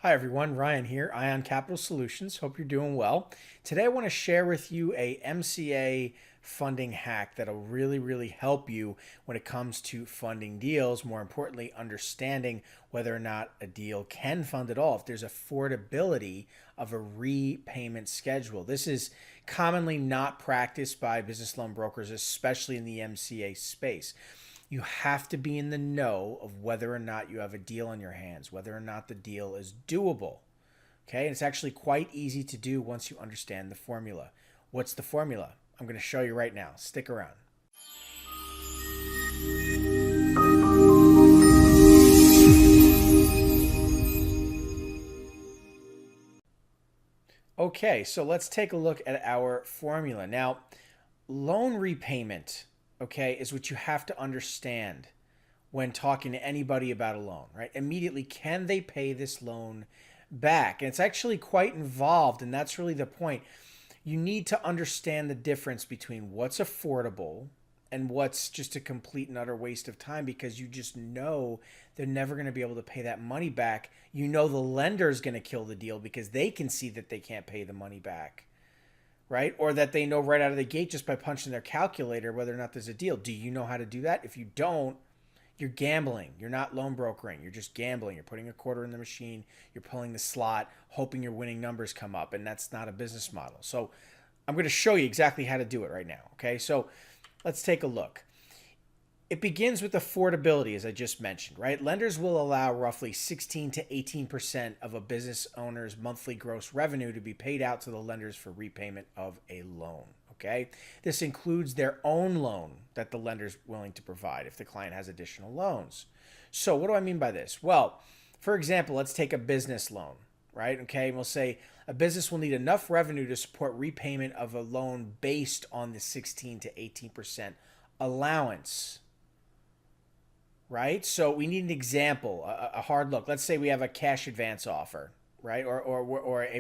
Hi everyone, Ryan here, Ion Capital Solutions. Hope you're doing well. Today I want to share with you a MCA funding hack that'll really help you when it comes to funding deals. More importantly, understanding whether or not a deal can fund at all, if there's affordability of a repayment schedule. This is commonly not practiced by business loan brokers, especially in the MCA space. You have to be in the know of whether or not you have a deal on your hands, whether or not the deal is doable. Okay, and it's actually quite easy to do once you understand the formula. What's the formula? I'm going to show you right now. Stick around. Okay, so let's take a look at our formula. Now, loan repayment, okay, is what you have to understand when talking to anybody about a loan, right? Immediately, can they pay this loan back? And it's actually quite involved, and that's really the point. You need to understand the difference between what's affordable and what's just a complete and utter waste of time, because you just know they're never going to be able to pay that money back. You know the lender's going to kill the deal because they can see that they can't pay the money back, right? Or that they know right out of the gate just by punching their calculator whether or not there's a deal. Do you know how to do that? If you don't, you're gambling. You're not loan brokering. You're just gambling. You're putting a quarter in the machine. You're pulling the slot, hoping your winning numbers come up, and that's not a business model. So I'm going to show you exactly how to do it right now, okay? So let's take a look. It begins with affordability, as I just mentioned, right? Lenders will allow roughly 16 to 18% of a business owner's monthly gross revenue to be paid out to the lenders for repayment of a loan. Okay, this includes their own loan that the lender's willing to provide if the client has additional loans. So what do I mean by this? Well, for example, let's take a business loan, right? Okay, and we'll say a business will need enough revenue to support repayment of a loan based on the 16 to 18% allowance, right? So we need an example, a hard look. Let's say we have a cash advance offer, right? Or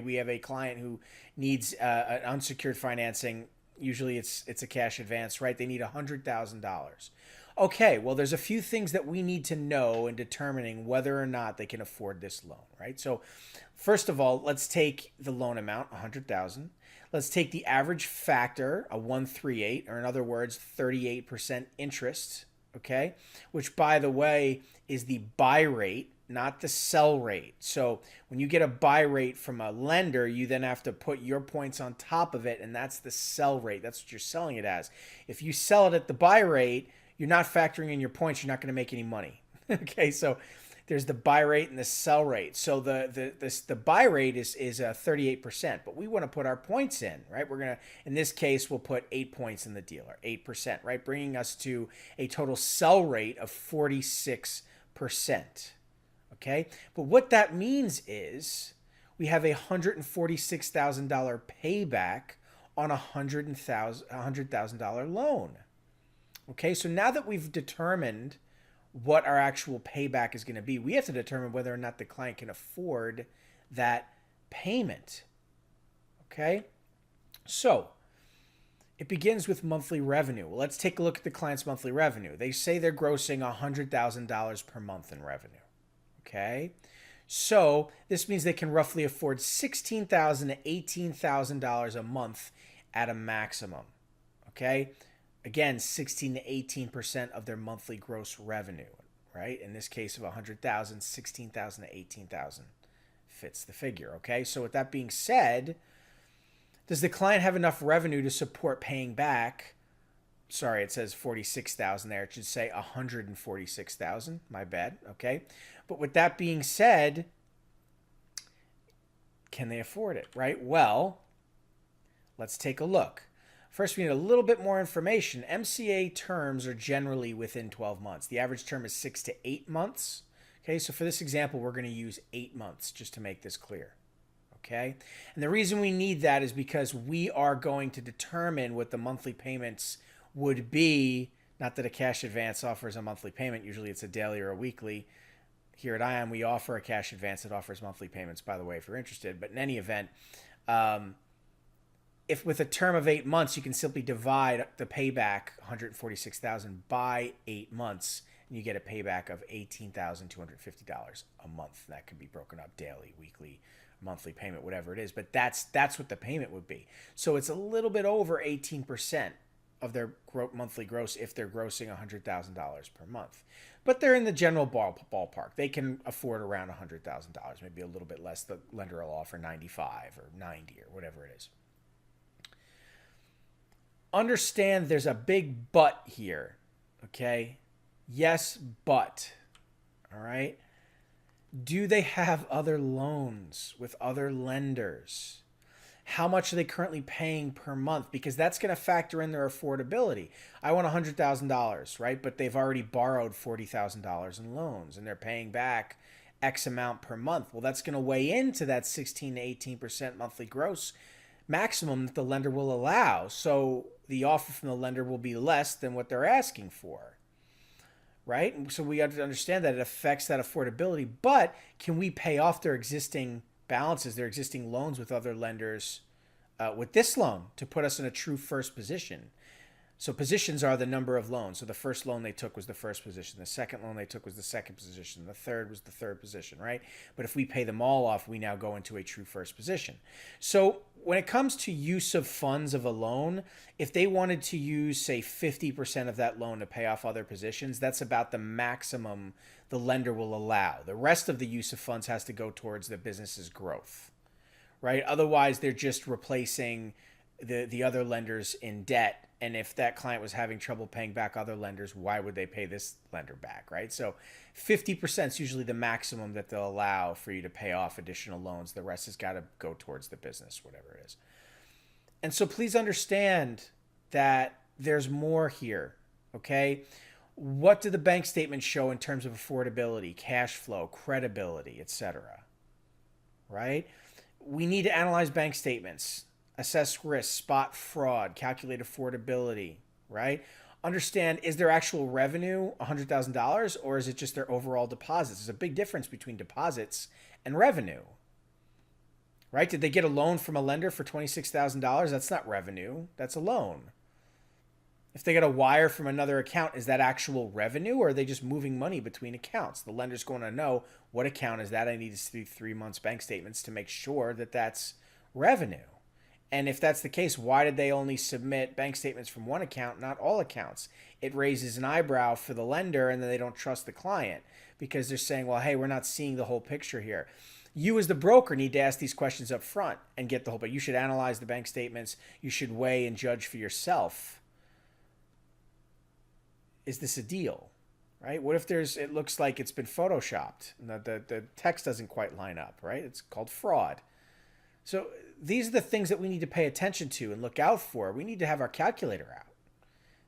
we have a client who needs an unsecured financing. Usually it's a cash advance, right? They need $100,000. Okay, well, there's a few things that we need to know in determining whether or not they can afford this loan, right? So first of all, let's take the loan amount, $100,000. Let's take the average factor, a 138, or in other words, 38% interest, okay? Which, by the way, is the buy rate, not the sell rate. So when you get a buy rate from a lender, you then have to put your points on top of it, and that's the sell rate. That's what you're selling it as. If you sell it at the buy rate, you're not factoring in your points. You're not going to make any money. Okay, so there's the buy rate and the sell rate. So the buy rate is 38%, but we want to put our points in, right? We're going to, in this case, we'll put 8 points in the deal, or 8%, right? Bringing us to a total sell rate of 46%. Okay, but what that means is we have a $146,000 payback on a $100,000 loan. Okay, so now that we've determined what our actual payback is going to be, we have to determine whether or not the client can afford that payment. Okay, so it begins with monthly revenue. Well, let's take a look at the client's monthly revenue. They say they're grossing $100,000 per month in revenue. Okay, so this means they can roughly afford $16,000 to $18,000 a month at a maximum. Okay, again, 16 to 18% of their monthly gross revenue, right? In this case of 100,000, 16,000 to 18,000 fits the figure. Okay, so with that being said, does the client have enough revenue to support paying back? Sorry, it says 46,000 there. It should say 146,000. My bad. Okay. But with that being said, can they afford it, right? Well, let's take a look. First, we need a little bit more information. MCA terms are generally within 12 months. The average term is 6 to 8 months. Okay, so for this example, we're going to use 8 months just to make this clear. Okay, and the reason we need that is because we are going to determine what the monthly payments would be. Not that a cash advance offers a monthly payment. Usually it's a daily or a weekly. Here at Ion, we offer a cash advance that offers monthly payments, by the way, if you're interested. But in any event, if with a term of 8 months, you can simply divide the payback, $146,000, by 8 months, and you get a payback of $18,250 a month. That could be broken up daily, weekly, monthly payment, whatever it is. But that's what the payment would be. So it's a little bit over 18% of their monthly gross if they're grossing $100,000 per month. But they're in the general ballpark. They can afford around $100,000, maybe a little bit less. The lender will offer 95 or 90 or whatever it is. Understand there's a big but here, okay? Yes, but, all right? Do they have other loans with other lenders? How much are they currently paying per month? Because that's going to factor in their affordability. I want $100,000, right? But they've already borrowed $40,000 in loans and they're paying back X amount per month. Well, that's going to weigh into that 16 to 18% monthly gross maximum that the lender will allow. So the offer from the lender will be less than what they're asking for, right? And so we have to understand that it affects that affordability. But can we pay off their existing balances, their existing loans with other lenders with this loan to put us in a true first position? So positions are the number of loans. So the first loan they took was the first position. The second loan they took was the second position. The third was the third position, right? But if we pay them all off, we now go into a true first position. So when it comes to use of funds of a loan, if they wanted to use, say, 50% of that loan to pay off other positions, that's about the maximum the lender will allow. The rest of the use of funds has to go towards the business's growth, right? Otherwise, they're just replacing the other lenders in debt. And if that client was having trouble paying back other lenders, why would they pay this lender back, right? So 50% is usually the maximum that they'll allow for you to pay off additional loans. The rest has got to go towards the business, whatever it is. And so please understand that there's more here, okay? What do the bank statements show in terms of affordability, cash flow, credibility, etc., right? We need to analyze bank statements, assess risk, spot fraud, calculate affordability, right? Understand, is their actual revenue $100,000 or is it just their overall deposits? There's a big difference between deposits and revenue, right? Did they get a loan from a lender for $26,000? That's not revenue. That's a loan. If they get a wire from another account, is that actual revenue or are they just moving money between accounts? The lender's going to know what account is that. I need to see 3 months bank statements to make sure that that's revenue. And if that's the case, why did they only submit bank statements from one account, not all accounts? It raises an eyebrow for the lender, and then they don't trust the client because they're saying, well, hey, we're not seeing the whole picture here. You as the broker need to ask these questions up front and get the whole, but you should analyze the bank statements. You should weigh and judge for yourself. Is this a deal, right? What if it looks like it's been photoshopped and the text doesn't quite line up, right? It's called fraud. So these are the things that we need to pay attention to and look out for. We need to have our calculator out.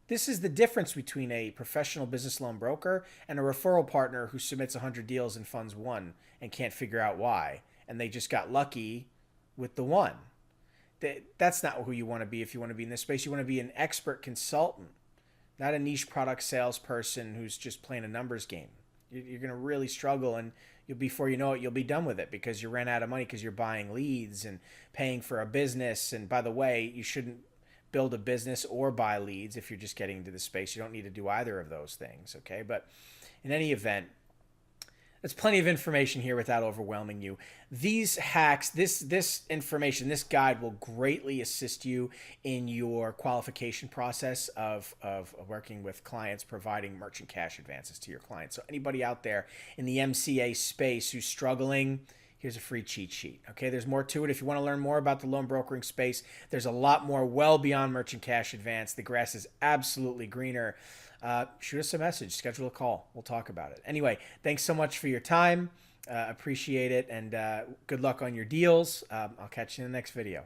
This is the difference between a professional business loan broker and a referral partner who submits 100 deals and funds one and can't figure out why. And they just got lucky with the one. That's not who you want to be if you want to be in this space. You want to be an expert consultant, not a niche product salesperson who's just playing a numbers game. You're going to really struggle, and before you know it, you'll be done with it because you ran out of money because you're buying leads and paying for a business. And by the way, you shouldn't build a business or buy leads if you're just getting into the space. You don't need to do either of those things, okay? But in any event, there's plenty of information here without overwhelming you. These hacks, this information, this guide will greatly assist you in your qualification process of working with clients, providing merchant cash advances to your clients. So anybody out there in the MCA space who's struggling, here's a free cheat sheet. Okay, there's more to it. If you want to learn more about the loan brokering space, there's a lot more well beyond merchant cash advance. The grass is absolutely greener. Shoot us a message, schedule a call. We'll talk about it. Anyway, thanks so much for your time. Appreciate it, and good luck on your deals. I'll catch you in the next video.